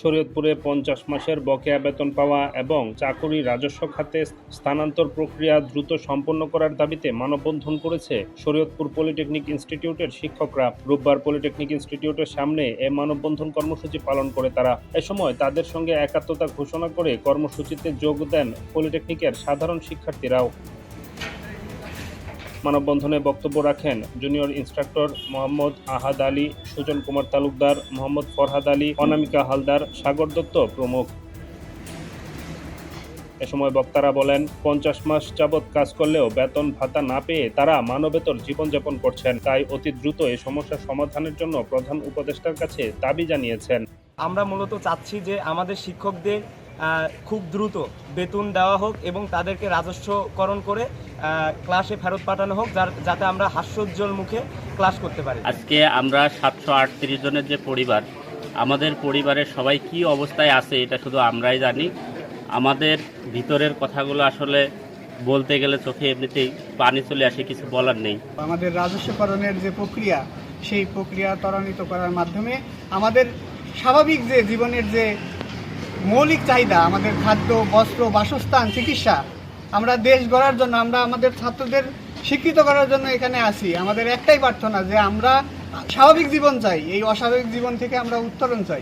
শরীয়তপুরে ৫০ মাসের বকেয়া বেতন পাওয়া এবং চাকুরি রাজস্ব খাতে স্থানান্তর প্রক্রিয়া দ্রুত সম্পন্ন করার দাবিতে মানববন্ধন করেছে শরীয়তপুর পলিটেকনিক ইনস্টিটিউটের শিক্ষকরা। রোববার পলিটেকনিক ইনস্টিটিউটের সামনে এ মানববন্ধন কর্মসূচি পালন করে তারা। এ সময় তাদের সঙ্গে একাত্মতা ঘোষণা করে কর্মসূচিতে যোগ দেন পলিটেকনিকের সাধারণ শিক্ষার্থীরাও। মানববন্ধনে বক্তব্য রাখেন জুনিয়র ইন্সট্রাক্টর মোহাম্মদ আহাদ আলী, সুজন কুমার তালুকদার, মোহাম্মদ ফরহাদ আলী, অনামিকা হালদার, সাগর দত্ত প্রমুখ। এ সময় বক্তারা বলেন, ৫০ মাস যাবৎ কাজ করলেও বেতন ভাতা না পেয়ে তারা মানবেতর জীবনযাপন করছেন। তাই অতি দ্রুত এই সমস্যা সমাধানের জন্য প্রধান উপদেষ্টার কাছে দাবি জানিয়েছেন। আমরা মূলত চাচ্ছি যে আমাদের শিক্ষকদের খুব দ্রুত বেতন দেওয়া হোক এবং তাদেরকে রাজস্বকরণ করে ক্লাসে ফেরত পাঠানো হোক, যাতে আমরা হাস্যোজ্জ্বল মুখে ক্লাস করতে পারি। আজকে আমরা ৭৩৮ জনের যে পরিবার, আমাদের পরিবারের সবাই কি অবস্থায় আছে এটা শুধু আমরাই জানি। আমাদের ভিতরের কথাগুলো আসলে বলতে গেলে চোখে এমনিতেই পানি চলে আসে, কিছু বলার নেই। আমাদের রাজস্বকরণের যে প্রক্রিয়া, সেই প্রক্রিয়া ত্বরান্বিত করার মাধ্যমে আমাদের স্বাভাবিক যে জীবনের যে মৌলিক চাহিদা, আমাদের খাদ্য, বস্ত্র, বাসস্থান, চিকিৎসা, আমরা দেশ গড়ার জন্য, আমরা আমাদের ছাত্রদের শিক্ষিত করার জন্য এখানে আসি। আমাদের একটাই প্রার্থনা যে আমরা স্বাভাবিক জীবন চাই, এই অস্বাভাবিক জীবন থেকে আমরা উত্তরণ চাই।